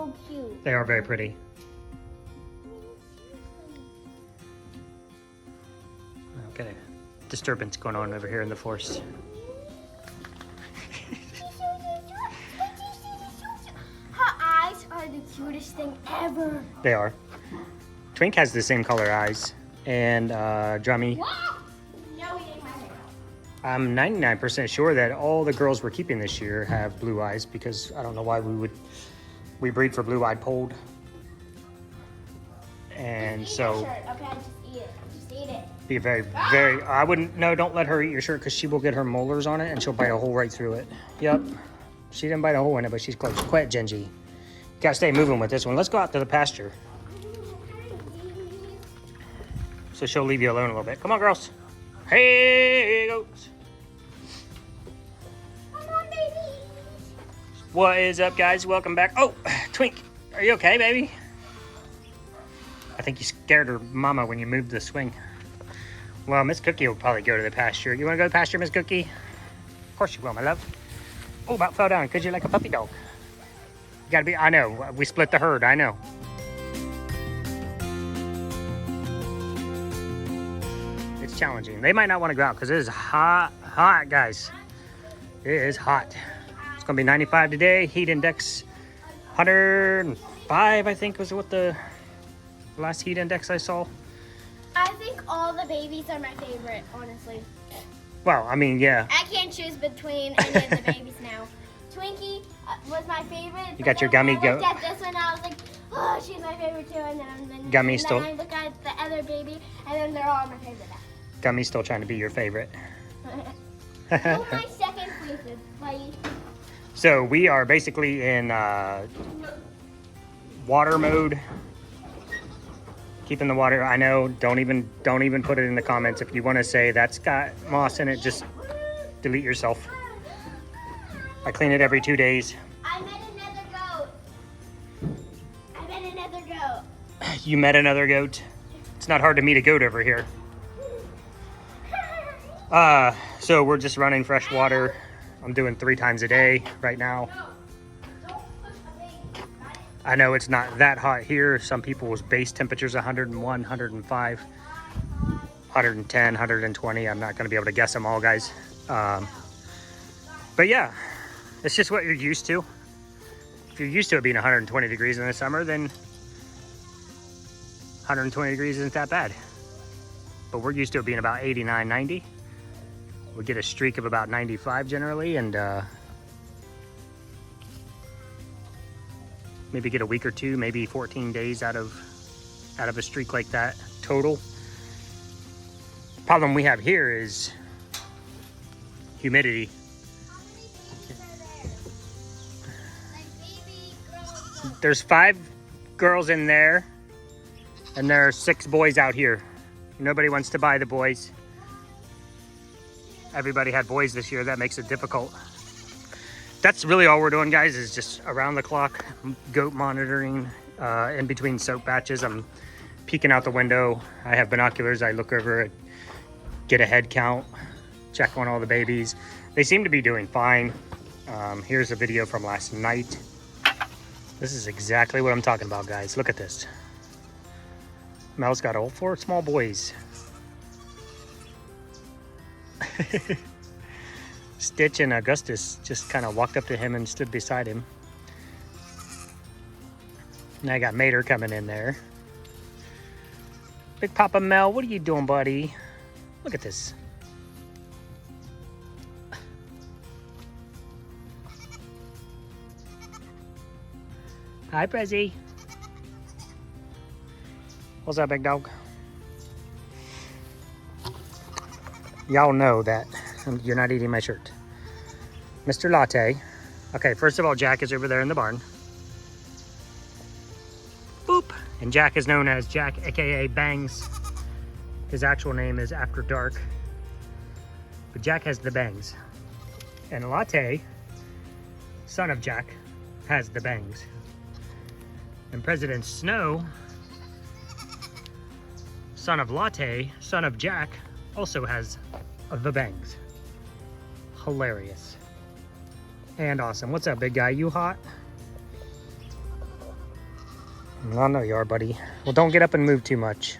so cute. They are very pretty. Okay, disturbance going on over here in the forest. Her eyes are the cutest thing ever. They are. Twink has the same color eyes, and Drummy. No, he ate my hair. I'm 99% sure that all the girls we're keeping this year have blue eyes, because I don't know why we breed for blue-eyed polled. And Just eat so your shirt, okay? Just eat it. Just eat it. be very, I wouldn't, no, don't let her eat your shirt, because she will get her molars on it and she'll bite a hole right through it. Yep. She didn't bite a hole in it, but she's close. Quit, Genji. You gotta stay moving with this one. Let's go out to the pasture. So she'll leave you alone a little bit. Come on, girls. Hey, goats. Come on, baby. What is up, guys? Welcome back. Oh, Twink, are you okay, baby? I think you scared her mama when you moved the swing. Well, Miss Cookie will probably go to the pasture. You want to go to the pasture, Miss Cookie? Of course you will, my love. Oh, about fell down because you're like a puppy dog. You gotta be, I know, we split the herd, I know. It's challenging. They might not want to go out because it is hot, guys. It is hot. It's gonna be 95 today. Heat index 105, I think was what the last heat index I saw. I think all the babies are my favorite, honestly. Well, I mean, yeah. I can't choose between any of the babies now. Twinkie was my favorite. You got your gummy goat. I looked at this one, I was like, oh, she's my favorite too. And then, Gummy's and then still- I look at the other baby, and then they're all my favorite now. Gummy's still trying to be your favorite. Who's my second favorite, buddy? So we are basically in water mode. Keeping the water, I know, don't even put it in the comments. If you want to say that's got moss in it, just delete yourself. I clean it every 2 days. I met another goat. You met another goat? It's not hard to meet a goat over here. So we're just running fresh water. I'm doing 3 times a day right now. I know it's not that hot here. Some people's base temperature's 101, 105, 110, 120. I'm not going to be able to guess them all, guys. But yeah, it's just what you're used to. If you're used to it being 120 degrees in the summer, then 120 degrees isn't that bad. But we're used to it being about 89, 90. We get a streak of about 95 generally, and maybe get a week or two, maybe 14 days out of a streak like that total. Problem we have here is humidity. There's 5 girls in there, and there are 6 boys out here. Nobody wants to buy the boys. Everybody had boys this year. That makes it difficult. That's really all we're doing, guys, is just around the clock goat monitoring in between soak batches. I'm peeking out the window. I have binoculars. I look over it, get a head count, check on all the babies. They seem to be doing fine. Here's a video from last night. This is exactly what I'm talking about, guys. Look at this. Mel's got all 4 small boys. Stitch and Augustus just kind of walked up to him and stood beside him. And I got Mater coming in there. Big Papa Mel, what are you doing, buddy? Look at this. Hi, Prezi. What's up, big dog? Y'all know that you're not eating my shirt. Mr. Latte. Okay, first of all, Jack is over there in the barn. Boop. And Jack is known as Jack, aka Bangs. His actual name is After Dark. But Jack has the bangs. And Latte, son of Jack, has the bangs. And President Snow, son of Latte, son of Jack, also has the bangs. Hilarious. And awesome. What's up, big guy? You hot? I know you are, buddy. Well, don't get up and move too much.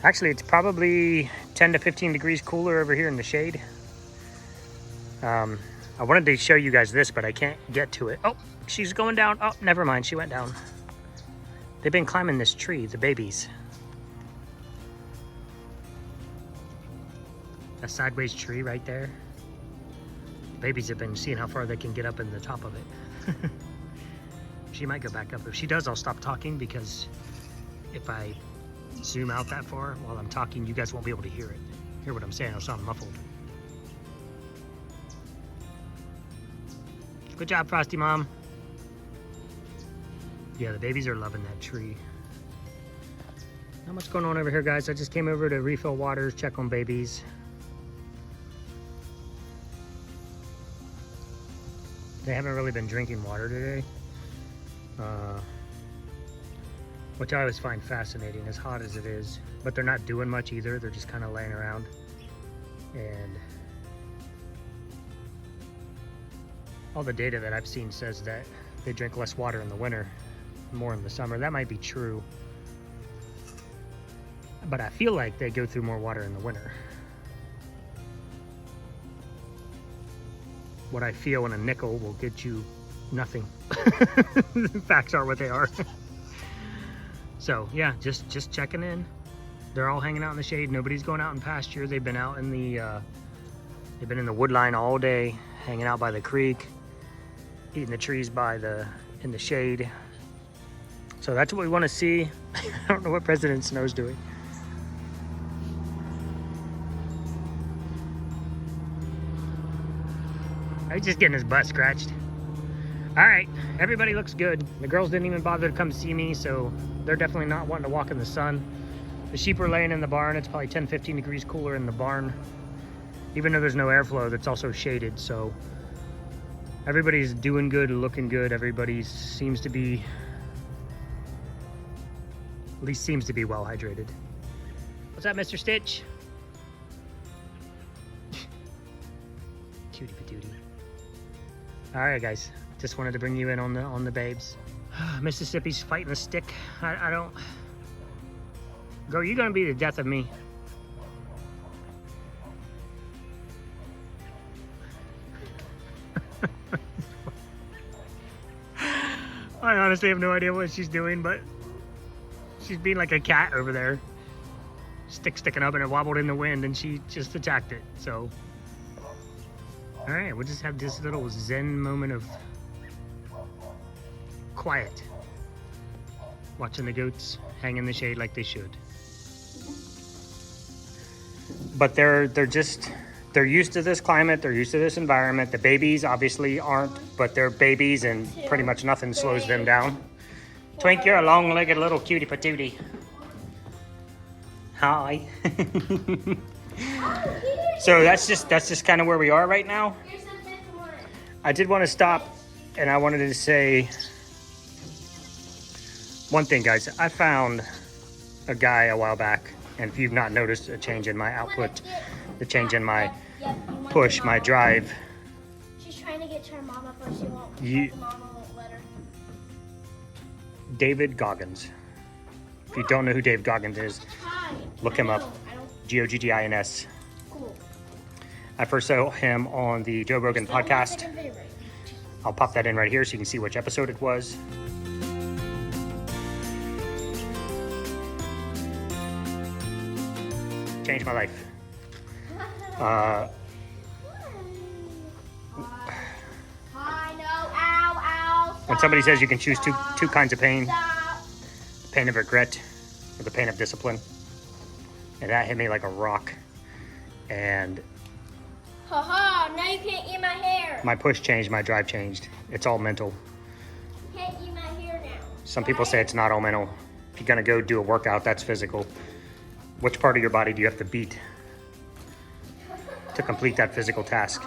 Actually, it's probably 10 to 15 degrees cooler over here in the shade. I wanted to show you guys this, but I can't get to it. Oh, she's going down. Oh, never mind. She went down. They've been climbing this tree, the babies. A sideways tree right there. The babies have been seeing how far they can get up in the top of it. She might go back up. If she does, I'll stop talking, because if I zoom out that far while I'm talking, you guys won't be able to hear what I'm saying. It'll sound muffled. Good job, Frosty Mom. Yeah, the babies are loving that tree. Not much going on over here, guys. I just came over to refill waters, check on babies. They haven't really been drinking water today, which I always find fascinating, as hot as it is. But they're not doing much either. They're just kind of laying around. And all the data that I've seen says that they drink less water in the winter, more in the summer. That might be true, but I feel like they go through more water in the winter. What I feel in a nickel will get you nothing. Facts are what they are. So yeah, just checking in. They're all hanging out in the shade. Nobody's going out in pasture. They've been out in the they've been in the wood line all day, hanging out by the creek, eating the trees in the shade. So that's what we want to see. I don't know what President Snow's doing. He's just getting his butt scratched. All right, everybody looks good. The girls didn't even bother to come see me, so they're definitely not wanting to walk in the sun. The sheep are laying in the barn. It's probably 10, 15 degrees cooler in the barn. Even though there's no airflow, that's also shaded, so everybody's doing good, looking good. Everybody seems to be, at least seems to be well hydrated. What's up, Mr. Stitch? Cutie patootie. All right, guys, just wanted to bring you in on the babes. Mississippi's fighting the stick. I don't. Girl, you're gonna be the death of me. I honestly have no idea what she's doing, but she's being like a cat over there. Stick sticking up, and it wobbled in the wind, and she just attacked it. So, all right, we'll just have this little zen moment of quiet, watching the goats hang in the shade like they should. But they're used to this climate. They're used to this environment. The babies obviously aren't, but they're babies, and pretty much nothing slows them down. Twink, you're a long-legged little cutie patootie. Hi. So that's just kind of where we are right now. I did want to stop, and I wanted to say one thing, guys. I found a guy a while back, and if you've not noticed a change in my output, the change in my push, my drive. She's trying to get to her mama, but she won't. The mama won't let her. David Goggins. If you don't know who Dave Goggins is, look him up. Goggins. Cool. I first saw him on the Joe Rogan podcast. I'll pop that in right here so you can see which episode it was. Changed my life. Hi, no, ow, ow. When somebody says you can choose two kinds of pain, Stop. the pain of regret or the pain of discipline, and that hit me like a rock. And Haha, now you can't eat my hair. my push changed, my drive changed. It's all mental. You can't eat my hair now. Some people say it's not all mental. If you're gonna go do a workout, that's physical. Which part of your body do you have to beat to complete that physical task?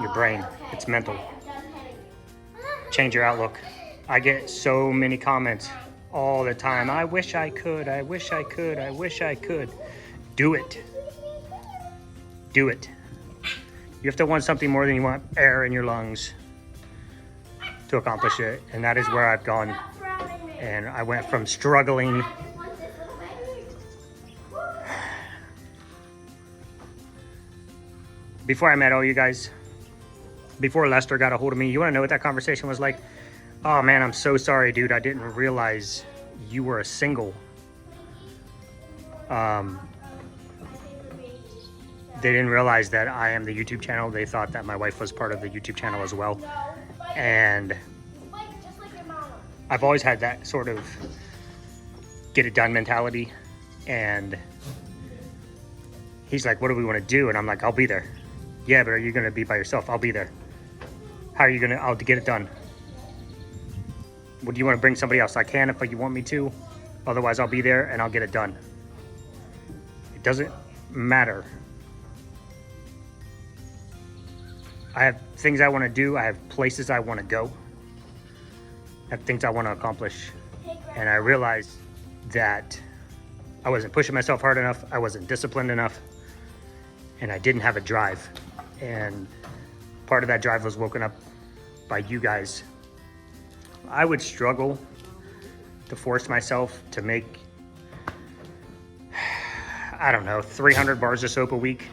Your brain. It's mental. I'm done petting. Change your outlook. I get so many comments all the time. I wish I could. I wish I could. I wish I could. Do it. Do it. You have to want something more than you want air in your lungs to accomplish it. And that is where I've gone. Stop surrounding me. And I went from struggling before I met all you guys, before Lester got a hold of me. You want to know what that conversation was like? Oh man, I'm so sorry, dude. I didn't realize you were a single. They didn't realize that I am the YouTube channel. They thought that my wife was part of the YouTube channel as well. And I've always had that sort of get it done mentality. And he's like, what do we want to do? And I'm like, I'll be there. Yeah, but are you going to be by yourself? I'll be there. How are you going to, I'll get it done. Would you want to bring somebody else? I can if you want me to. Otherwise, I'll be there and I'll get it done. It doesn't matter. I have things I want to do. I have places I want to go. I have things I want to accomplish. And I realized that I wasn't pushing myself hard enough. I wasn't disciplined enough. And I didn't have a drive. And part of that drive was woken up by you guys. I would struggle to force myself to make, I don't know, 300 bars of soap a week.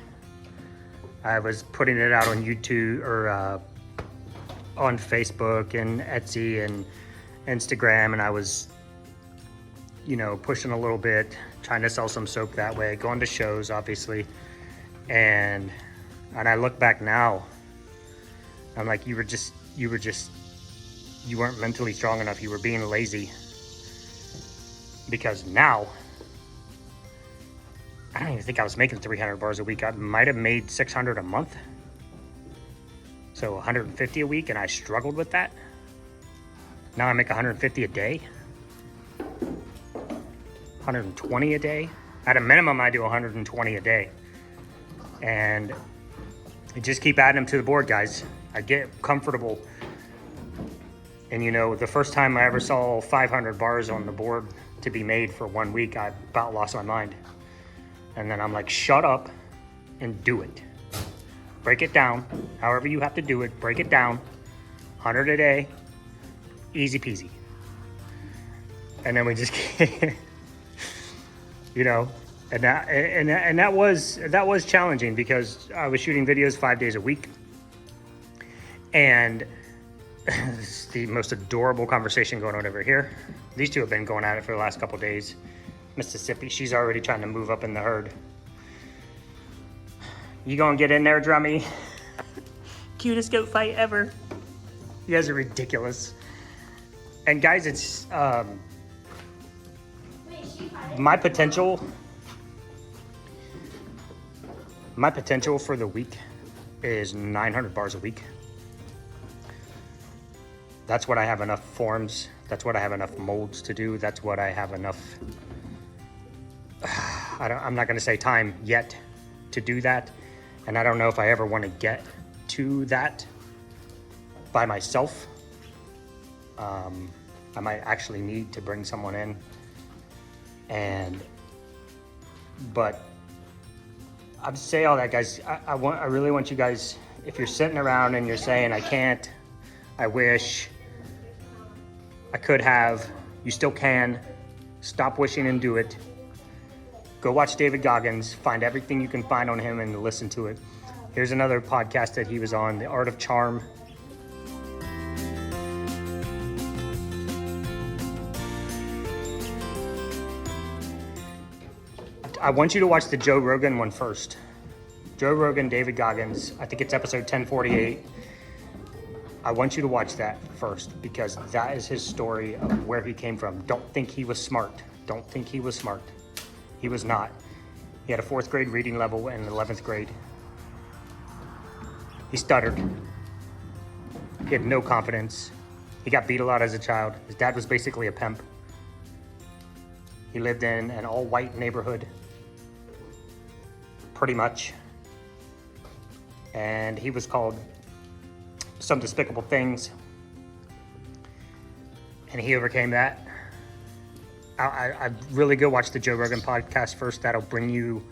I was putting it out on YouTube or on Facebook and Etsy and Instagram, and I was, you know, pushing a little bit, trying to sell some soap that way, going to shows, obviously. And I look back now, I'm like, you weren't mentally strong enough. You were being lazy. Because now, I don't even think I was making 300 bars a week. I might have made 600 a month. So 150 a week, and I struggled with that. Now I make 150 a day. 120 a day. At a minimum, I do 120 a day. And I just keep adding them to the board, guys. I get comfortable. And you know, the first time I ever saw 500 bars on the board to be made for 1 week, I about lost my mind. And then I'm like, shut up and do it. Break it down. However you have to do it, break it down. 100 a day, easy peasy. And then we just, you know, and that was challenging because I was shooting videos 5 days a week. And it's the most adorable conversation going on over here. These two have been going at it for the last couple days. Mississippi, she's already trying to move up in the herd. You gonna get in there, Drummy? Cutest goat fight ever. You guys are ridiculous. And guys, it's my potential for the week is 900 bars a week. That's what I have enough forms. That's what I have enough molds to do. That's what I have enough, I'm not gonna say time yet to do that. And I don't know if I ever want to get to that by myself. I might actually need to bring someone in. But I'd say all that, guys. I really want you guys, if you're sitting around and you're saying, I can't, I wish, I could have, you still can. Stop wishing and do it. Go watch David Goggins, find everything you can find on him and listen to it. Here's another podcast that he was on, The Art of Charm. I want you to watch the Joe Rogan one first. Joe Rogan, David Goggins, I think it's episode 1048. I want you to watch that first because that is his story of where he came from. Don't think he was smart. Don't think he was smart. He was not. He had a 4th grade reading level and an 11th grade. He stuttered. He had no confidence. He got beat a lot as a child. His dad was basically a pimp. He lived in an all-white neighborhood, pretty much. And he was called some despicable things. And he overcame that. I really go watch the Joe Rogan podcast first. That'll bring you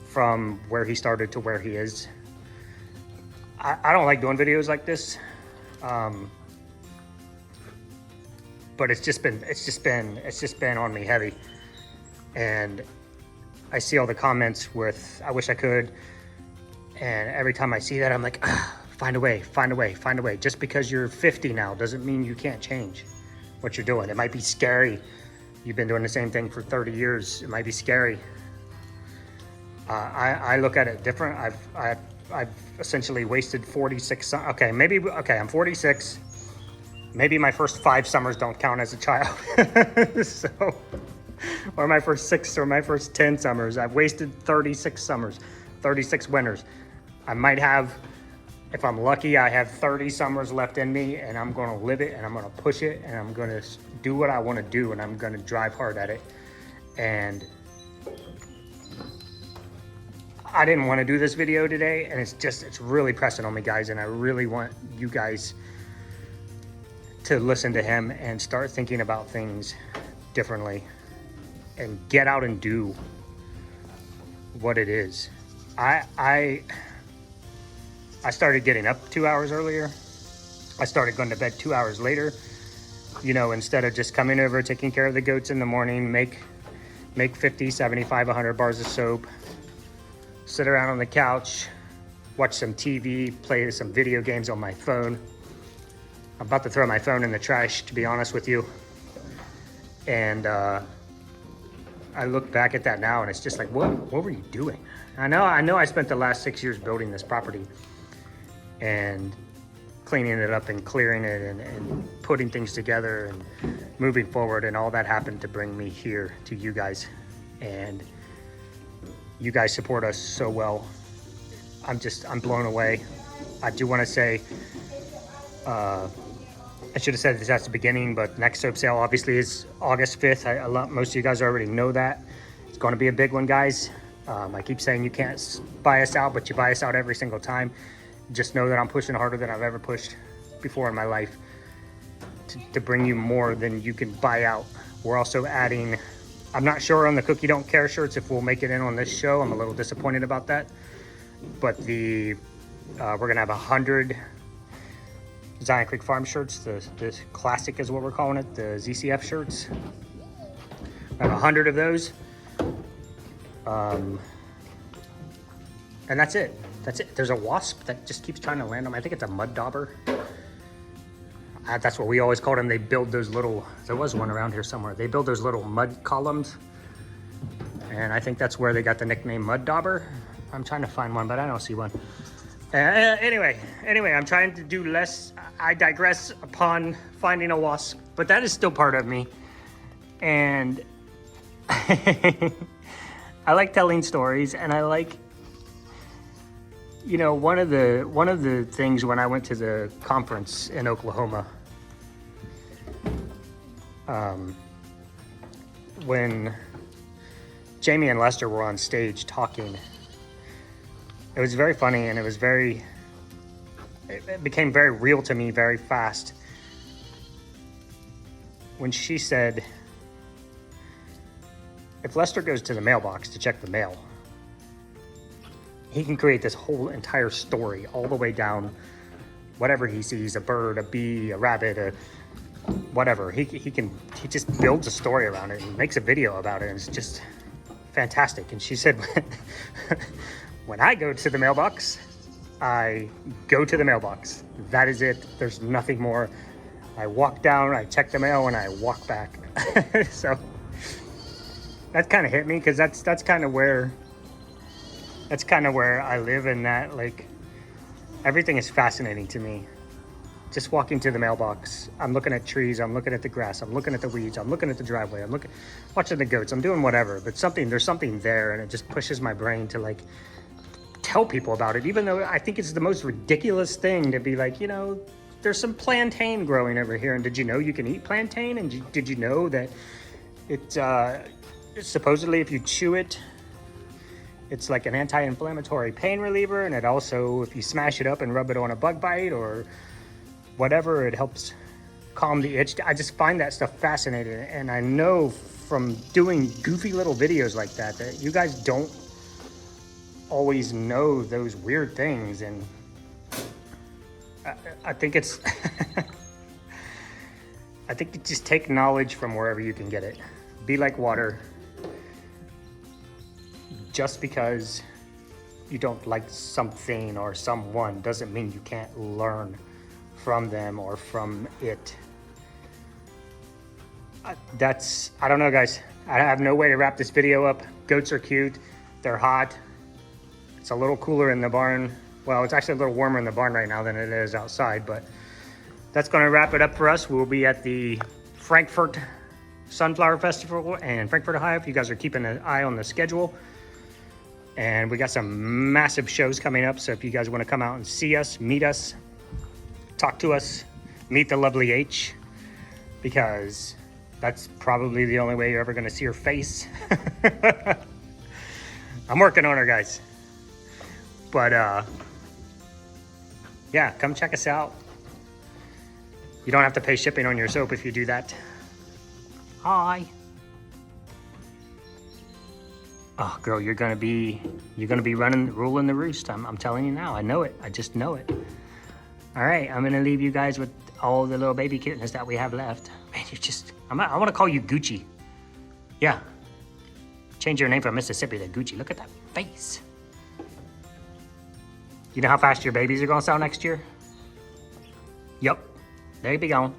from where he started to where he is. I don't like doing videos like this. but it's just been on me heavy. And I see all the comments with, I wish I could. And every time I see that, I'm like, find a way, find a way, find a way. Just because you're 50 now doesn't mean you can't change what you're doing. It might be scary. You've been doing the same thing for 30 years. It might be scary. I look at it different. I've essentially wasted 46, okay, I'm 46. Maybe my first 5 summers don't count as a child. So, or my first 6 or my first 10 summers. I've wasted 36 summers, 36 winters. I might have, if I'm lucky, I have 30 summers left in me, and I'm gonna live it, and I'm gonna push it, and I'm gonna do what I wanna do, and I'm gonna drive hard at it. And I didn't want to do this video today, and it's really pressing on me, guys, and I really want you guys to listen to him and start thinking about things differently and get out and do what it is. I started getting up 2 hours earlier. I started going to bed 2 hours later. You know, instead of just coming over, taking care of the goats in the morning, make 50, 75, 100 bars of soap, sit around on the couch, watch some TV, play some video games on my phone. I'm about to throw my phone in the trash, to be honest with you. And I look back at that now, and it's just like, what were you doing? I know I spent the last 6 years building this property and cleaning it up and clearing it and putting things together and moving forward, and all that happened to bring me here to you guys. And you guys support us so well. I'm blown away. I do want to say, I should have said this at the beginning, but next soap sale obviously is August 5th. Most of you guys already know that. It's going to be a big one, guys. I keep saying you can't buy us out, but you buy us out every single time. Just know that I'm pushing harder than I've ever pushed before in my life to bring you more than you can buy out. We're also adding, I'm not sure on the Cookie Don't Care shirts if we'll make it in on this show. I'm a little disappointed about that. But we're gonna have 100 Zioncreekfarm shirts. The classic is what we're calling it, the ZCF shirts. I have 100 of those. And that's it. That's it. There's a wasp that just keeps trying to land on me. I think it's a mud dauber. That's what we always called them. They build those little, there was one around here somewhere. They build those little mud columns. And I think that's where they got the nickname mud dauber. I'm trying to find one, but I don't see one. Anyway, I'm trying to do less. I digress upon finding a wasp, but that is still part of me. And I like telling stories, and I like, you know, one of the things when I went to the conference in Oklahoma, when Jamie and Lester were on stage talking, it was very funny, and it became very real to me very fast when she said, if Lester goes to the mailbox to check the mail, he can create this whole entire story all the way down, whatever he sees, a bird, a bee, a rabbit, whatever. He just builds a story around it and makes a video about it, and it's just fantastic. And she said, when I go to the mailbox, I go to the mailbox. That is it. There's nothing more. I walk down, I check the mail, and I walk back. So that kind of hit me, because that's kind of where I live, in that, like, everything is fascinating to me. Just walking to the mailbox, I'm looking at trees, I'm looking at the grass, I'm looking at the weeds, I'm looking at the driveway, I'm watching the goats, I'm doing whatever, but there's something there, and it just pushes my brain to, like, tell people about it, even though I think it's the most ridiculous thing to be like, you know, there's some plantain growing over here, and did you know you can eat plantain? And did you know that it's supposedly, if you chew it, it's like an anti-inflammatory pain reliever, and it also, if you smash it up and rub it on a bug bite or whatever, it helps calm the itch. I just find that stuff fascinating, and I know from doing goofy little videos like that you guys don't always know those weird things, and I think it's I think you just take knowledge from wherever you can get it. Be like water. Just because you don't like something or someone doesn't mean you can't learn from them or from it. I don't know, guys. I have no way to wrap this video up. Goats are cute. They're hot. It's a little cooler in the barn. Well, it's actually a little warmer in the barn right now than it is outside, but that's going to wrap it up for us. We'll be at the Frankfurt Sunflower Festival in Frankfurt, Ohio, if you guys are keeping an eye on the schedule. And we got some massive shows coming up, so if you guys want to come out and see us, meet us, talk to us, meet the lovely H, because that's probably the only way you're ever going to see her face. I'm working on her, guys. But, yeah, come check us out. You don't have to pay shipping on your soap if you do that. Hi. Oh, girl, you're gonna be ruling the roost. I'm telling you now. I know it. I just know it. All right, I'm gonna leave you guys with all the little baby kittens that we have left. Man, I want to call you Gucci. Yeah. Change your name from Mississippi to Gucci. Look at that face. You know how fast your babies are gonna sell next year? Yup. They be gone.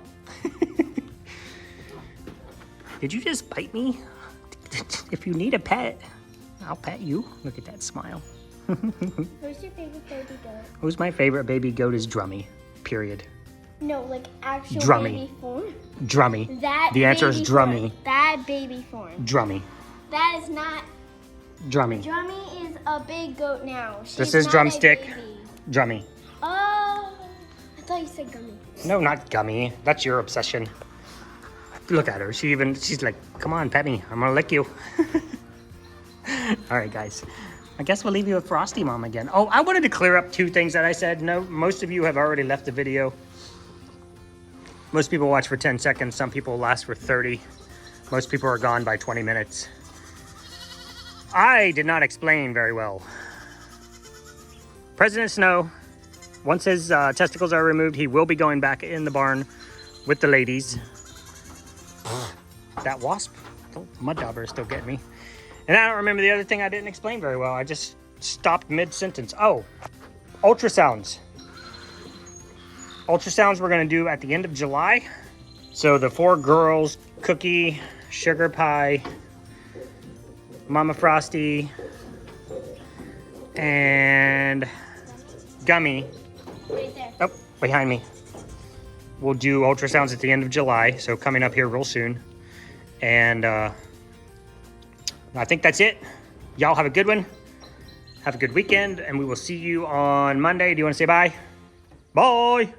Did you just bite me? If you need a pet, I'll pet you. Look at that smile. Who's your favorite baby goat? Who's my favorite baby goat is Drummy. Period. No, like actual Drummy. baby form. Drummy. That the answer is baby Drummy. Form. That baby form. Drummy. That is not. Drummy. Drummy is a big goat now. This is not Drumstick. a baby. Drummy. Oh, I thought you said Gummy. No, not Gummy. That's your obsession. Look at her. She's like, come on, pet me. I'm gonna lick you. All right, guys. I guess we'll leave you with Frosty Mom again. Oh, I wanted to clear up 2 things that I said. No, most of you have already left the video. Most people watch for 10 seconds. Some people last for 30. Most people are gone by 20 minutes. I did not explain very well. President Snow, once his testicles are removed, he will be going back in the barn with the ladies. That wasp, mud dauber is still getting me. And I don't remember the other thing I didn't explain very well. I just stopped mid-sentence. Oh, ultrasounds. Ultrasounds we're gonna do at the end of July. So the 4 girls, Cookie, Sugar Pie, Mama Frosty, and Gummy. Right there. Oh, behind me. We'll do ultrasounds at the end of July, so coming up here real soon. And I think that's it. Y'all have a good one. Have a good weekend, and we will see you on Monday. Do you want to say bye? Bye!